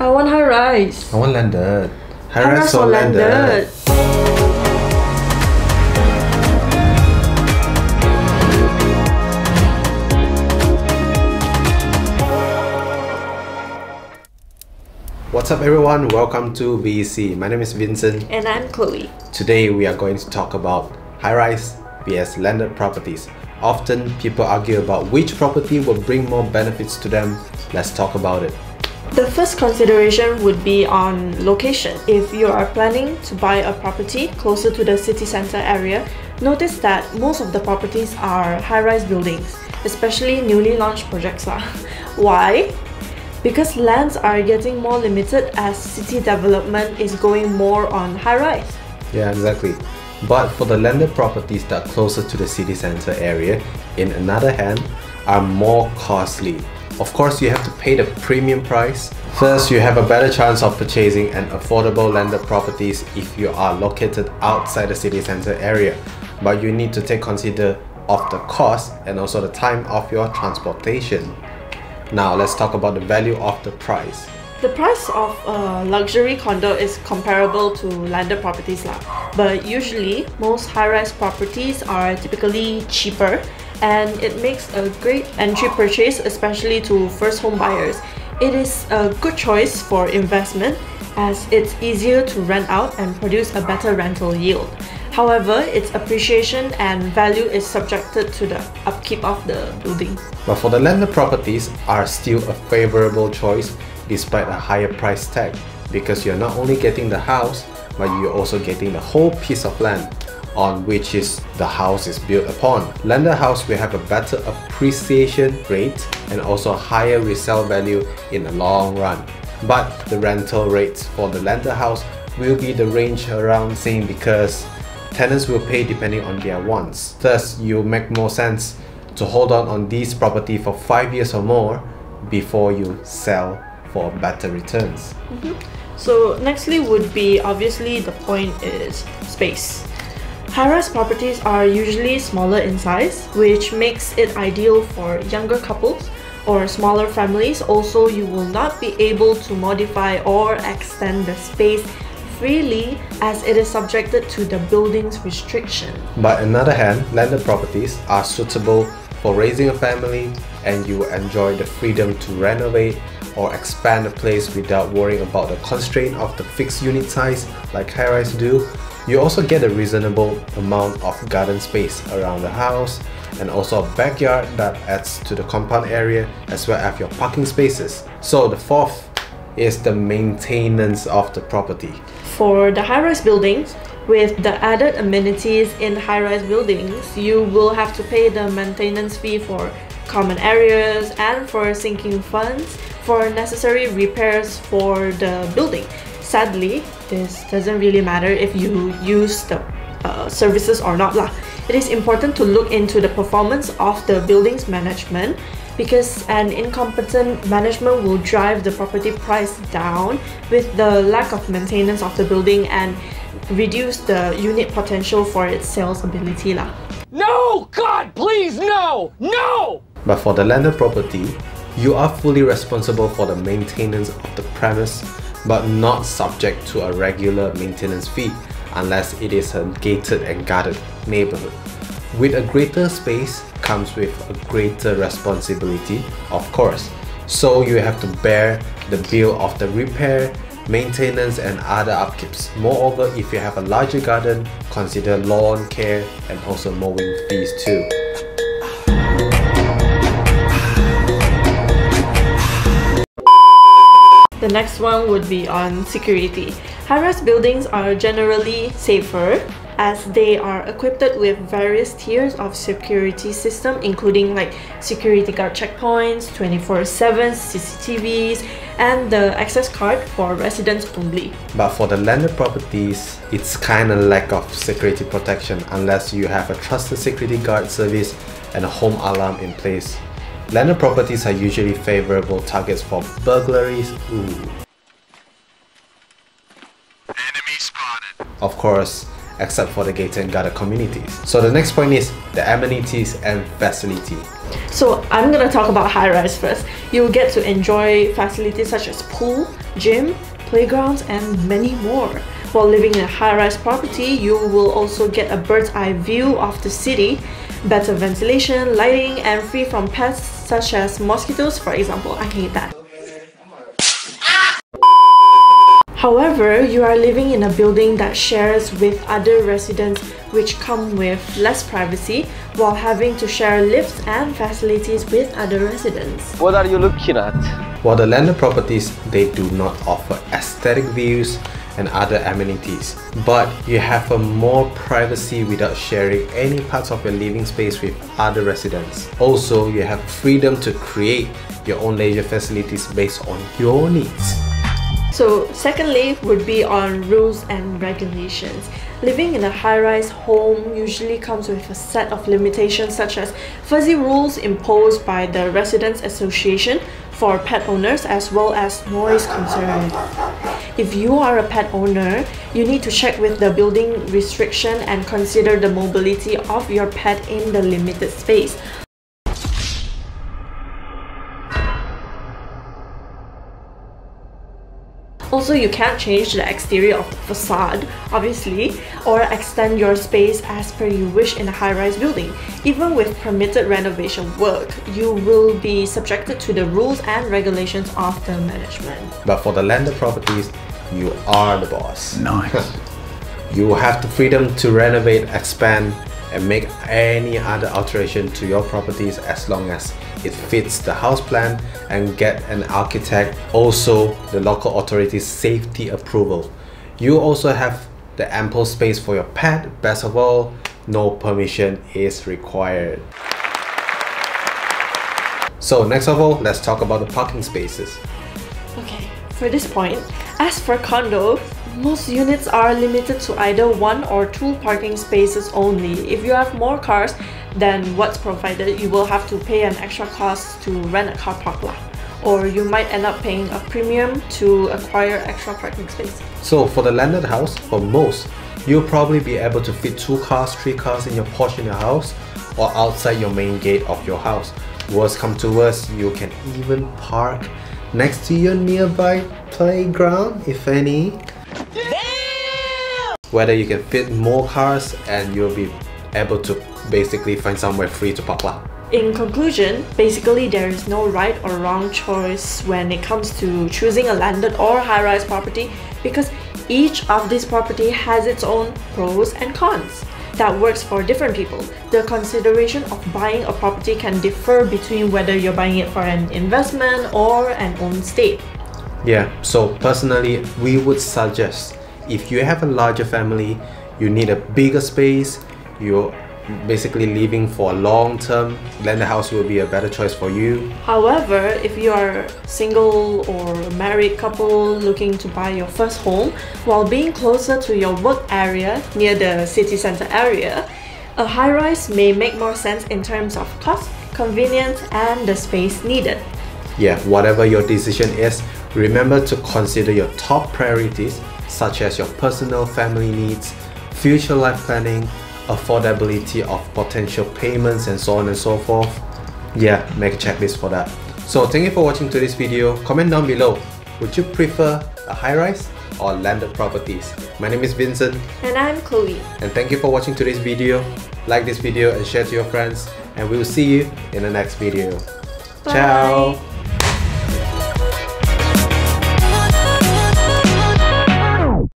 I want high rise. I want landed. High rise or landed? What's up everyone, welcome to VC. My name is Vincent. And I'm Chloe. Today we are going to talk about high-rise vs landed properties. Often people argue about which property will bring more benefits to them. Let's talk about it. The first consideration would be on location. If you are planning to buy a property closer to the city center area, notice that most of the properties are high-rise buildings, especially newly launched projects. Why? Because lands are getting more limited as city development is going more on high-rise. Yeah, exactly. But for the landed properties that are closer to the city center area, in another hand, are more costly. Of course, you have to pay the premium price. First, you have a better chance of purchasing an affordable landed properties if you are located outside the city center area. But you need to take consider of the cost and also the time of your transportation. Now let's talk about the value of the price. The price of a luxury condo is comparable to landed properties but usually most high-rise properties are typically cheaper and it makes a great entry purchase, especially to first home buyers. It is a good choice for investment as it's easier to rent out and produce a better rental yield. However, its appreciation and value is subjected to the upkeep of the building. But for the landed properties are still a favorable choice despite a higher price tag, because you're not only getting the house, but you're also getting the whole piece of land on which the house is built upon. Landed house will have a better appreciation rate and also a higher resale value in the long run. But the rental rates for the landed house will be the range around same because tenants will pay depending on their wants. Thus, you make more sense to hold on this property for 5 years or more before you sell for better returns. So nextly would be, obviously the point is space. High-rise properties are usually smaller in size, which makes it ideal for younger couples or smaller families. Also, you will not be able to modify or extend the space freely as it is subjected to the building's restriction. But on the other hand, landed properties are suitable for raising a family and you will enjoy the freedom to renovate or expand the place without worrying about the constraint of the fixed unit size like high-rise do. You also get a reasonable amount of garden space around the house and also a backyard that adds to the compound area as well as your parking spaces. So the fourth is the maintenance of the property. For the high-rise buildings, with the added amenities in high-rise buildings, you will have to pay the maintenance fee for common areas and for sinking funds for necessary repairs for the building. Sadly, this doesn't really matter if you use the services or not. It is important to look into the performance of the building's management because an incompetent management will drive the property price down with the lack of maintenance of the building and reduce the unit potential for its sales ability. No! God, please, no! No! But for the landed property, you are fully responsible for the maintenance of the premise but not subject to a regular maintenance fee unless it is a gated and guarded neighborhood. With a greater space comes with a greater responsibility, of course. So you have to bear the bill of the repair, maintenance and other upkeeps. Moreover, if you have a larger garden, consider lawn care and also mowing fees too. The next one would be on security. High-rise buildings are generally safer as they are equipped with various tiers of security system, including like security guard checkpoints, 24/7 CCTVs, and the access card for residents only. But for the landed properties, it's kinda lack of security protection unless you have a trusted security guard service and a home alarm in place. Landed properties are usually favorable targets for burglaries. Enemy spotted. Of course, except for the gated and guarded communities. So the next point is the amenities and facility. So I'm gonna talk about high-rise first. You'll get to enjoy facilities such as pool, gym, playgrounds, and many more. While living in a high-rise property, you will also get a bird's eye view of the city, better ventilation, lighting, and free from pests such as mosquitoes, for example. I hate that. However, you are living in a building that shares with other residents, which come with less privacy, while having to share lifts and facilities with other residents. What are you looking at? While the landed properties, they do not offer aesthetic views and other amenities, but you have a more privacy without sharing any parts of your living space with other residents. Also, you have freedom to create your own leisure facilities based on your needs. So secondly would be on rules and regulations. Living in a high-rise home usually comes with a set of limitations such as fuzzy rules imposed by the Residents Association for pet owners, as well as noise concerns. If you are a pet owner, you need to check with the building restriction and consider the mobility of your pet in the limited space. Also, you can't change the exterior of the facade, obviously, or extend your space as per you wish in a high-rise building. Even with permitted renovation work, you will be subjected to the rules and regulations of the management. But for the landed properties, you are the boss. Nice. You have the freedom to renovate, expand, and make any other alteration to your properties as long as it fits the house plan and get an architect, also the local authorities' safety approval. You also have the ample space for your pet. Best of all, no permission is required. So next of all, let's talk about the parking spaces. Okay, for this point, as for condos, most units are limited to either 1 or 2 parking spaces only. If you have more cars than what's provided, you will have to pay an extra cost to rent a car park lot, or you might end up paying a premium to acquire extra parking space. So for the landed house, for most, you'll probably be able to fit 2 cars, 3 cars in your porch in your house or outside your main gate of your house. Worst come to worst, you can even park next to your nearby playground, if any. Whether you can fit more cars and you'll be able to basically find somewhere free to park lah. In conclusion, basically there is no right or wrong choice when it comes to choosing a landed or high-rise property, because each of these property has its own pros and cons that works for different people. The consideration of buying a property can differ between whether you're buying it for an investment or an own stay. Yeah, so personally, we would suggest if you have a larger family, you need a bigger space, you're basically living for a long term, landed house will be a better choice for you. However, if you are single or married couple looking to buy your first home while being closer to your work area near the city center area, a high-rise may make more sense in terms of cost, convenience, and the space needed. Yeah, whatever your decision is, remember to consider your top priorities such as your personal family needs, future life planning, affordability of potential payments, and so on and so forth. Yeah, make a checklist for that. So thank you for watching today's video. Comment down below, would you prefer a high-rise or landed properties? My name is Vincent. And I'm Chloe. And thank you for watching today's video. Like this video and share to your friends. And we will see you in the next video. Bye. Ciao!